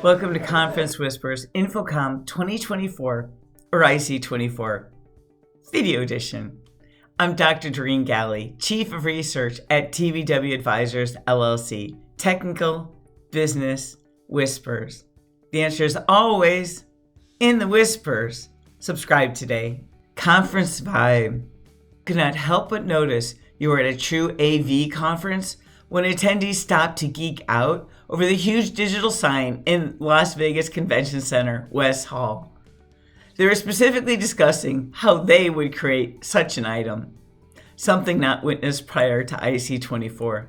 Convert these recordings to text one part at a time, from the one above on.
Welcome to Conference Whispers InfoComm 2024 or IC24 Video Edition. I'm Dr. Doreen Galli, Chief of Research at TBW Advisors LLC. Technical Business Whispers. The answer is always in the whispers. Subscribe today. Conference vibe. Could not help but notice you are at a true AV conference when attendees stop to geek out over the huge digital sign in Las Vegas Convention Center, West Hall. They were specifically discussing how they would create such an item, something not witnessed prior to IC24.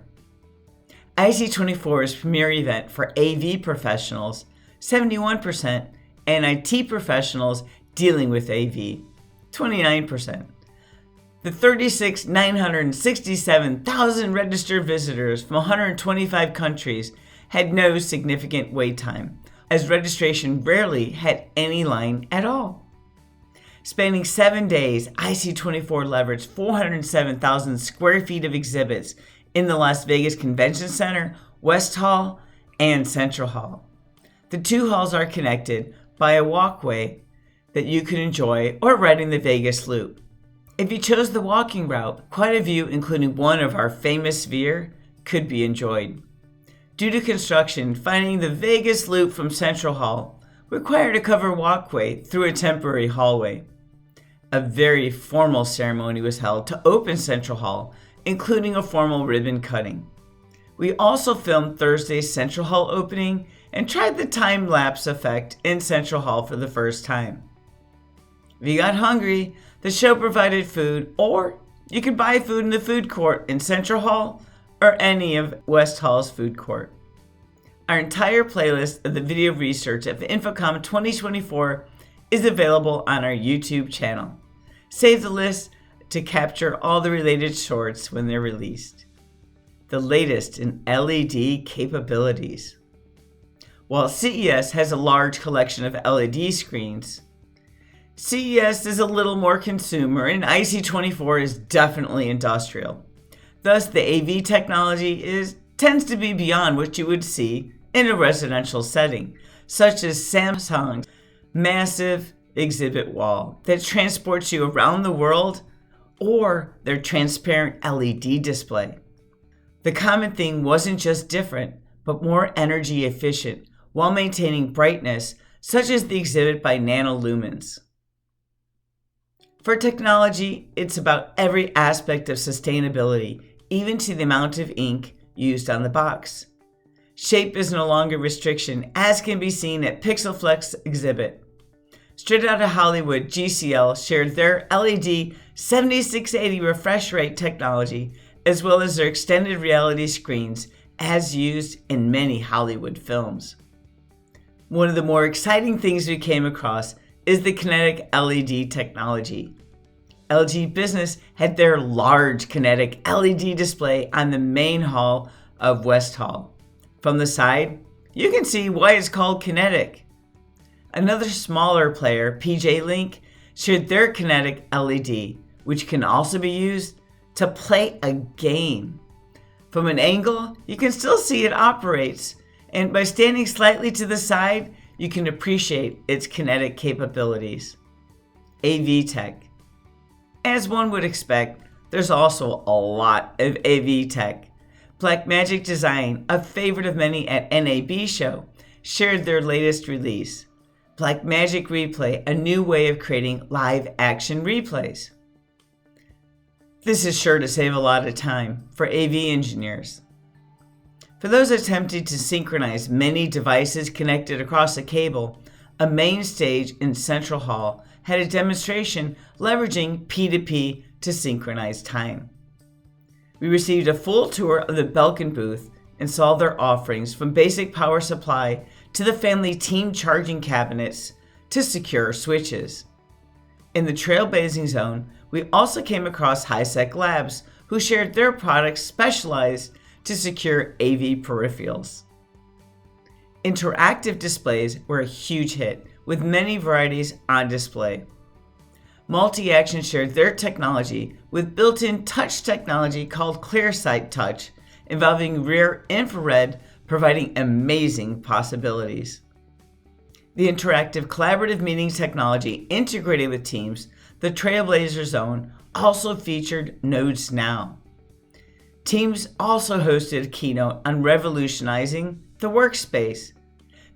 IC24's premier event for AV professionals, 71%, and IT professionals dealing with AV, 29%. The 967,000 registered visitors from 125 countries had no significant wait time, as registration rarely had any line at all. Spanning 7 days, IC24 leveraged 407,000 square feet of exhibits in the Las Vegas Convention Center, West Hall, and Central Hall. The two halls are connected by a walkway that you can enjoy or ride in the Vegas Loop. If you chose the walking route, quite a view, including one of our famous sphere, could be enjoyed. Due to construction, finding the Vegas Loop from Central Hall required a covered walkway through a temporary hallway. A very formal ceremony was held to open Central Hall, including a formal ribbon cutting. We also filmed Thursday's Central Hall opening and tried the time-lapse effect in Central Hall for the first time. If you got hungry, the show provided food, or you could buy food in the food court in Central Hall or any of West Hall's food court. Our entire playlist of the video research of InfoComm 2024 is available on our YouTube channel. Save the list to capture all the related shorts when they're released. The latest in LED capabilities. While CES has a large collection of LED screens, CES is a little more consumer and IC24 is definitely industrial. Thus, the AV technology tends to be beyond what you would see in a residential setting, such as Samsung's massive exhibit wall that transports you around the world, or their transparent LED display. The common thing wasn't just different, but more energy efficient while maintaining brightness, such as the exhibit by Nanolumens. For technology, it's about every aspect of sustainability, even to the amount of ink used on the box. Shape is no longer a restriction, as can be seen at Pixelflex exhibit. Straight out of Hollywood, GCL shared their LED 7680 refresh rate technology, as well as their extended reality screens, as used in many Hollywood films. One of the more exciting things we came across is the Kinetic LED technology. LG Business had their large Kinetic LED display on the main hall of West Hall. From the side, you can see why it's called Kinetic. Another smaller player, PJ Link, shared their Kinetic LED, which can also be used to play a game. From an angle, you can still see it operates, and by standing slightly to the side, you can appreciate its kinetic capabilities. AV tech. As one would expect, there's also a lot of AV tech. Blackmagic Design, a favorite of many at NAB show, shared their latest release, Blackmagic Replay, a new way of creating live action replays. This is sure to save a lot of time for AV engineers. For those attempting to synchronize many devices connected across a cable, a main stage in Central Hall had a demonstration leveraging P2P to synchronize time. We received a full tour of the Belkin booth and saw their offerings from basic power supply to the family team charging cabinets to secure switches. In the trailblazing zone, we also came across HiSec Labs, who shared their products specialized to secure AV peripherals. Interactive displays were a huge hit, with many varieties on display. Multi-Action shared their technology with built-in touch technology called ClearSight Touch, involving rear infrared, providing amazing possibilities. The interactive collaborative meetings technology integrated with Teams, the Trailblazer Zone, also featured Notes Now. Teams also hosted a keynote on revolutionizing the workspace.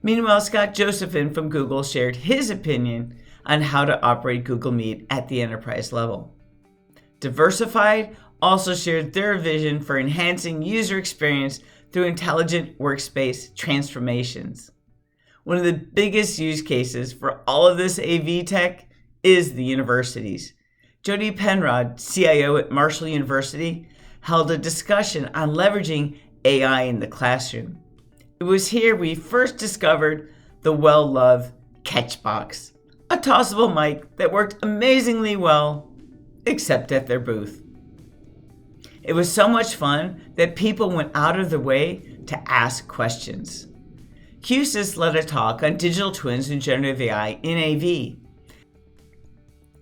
Meanwhile, Scott Josephson from Google shared his opinion on how to operate Google Meet at the enterprise level. Diversified also shared their vision for enhancing user experience through intelligent workspace transformations. One of the biggest use cases for all of this AV tech is the universities. Jody Penrod, CIO at Marshall University, held a discussion on leveraging AI in the classroom. It was here we first discovered the well-loved Catchbox, a tossable mic that worked amazingly well, except at their booth. It was so much fun that people went out of their way to ask questions. QSys led a talk on digital twins and generative AI in AV.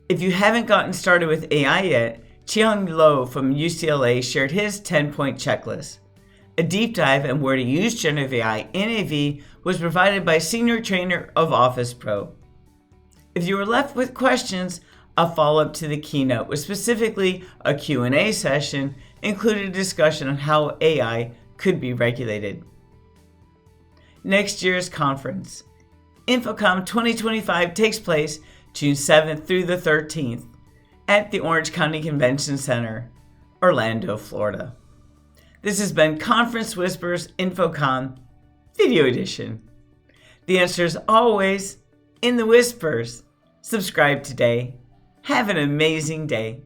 If you haven't gotten started with AI yet, Chiang Lo from UCLA shared his 10-point checklist. A deep dive on where to use generative AI in AV was provided by senior trainer of Office Pro. If you were left with questions, a follow-up to the keynote was specifically a Q&A session, included a discussion on how AI could be regulated. Next year's conference. InfoComm 2025 takes place June 7th through the 13th at the Orange County Convention Center, Orlando, Florida. This has been Conference Whispers InfoComm Video Edition. The answer is always in the whispers. Subscribe today. Have an amazing day.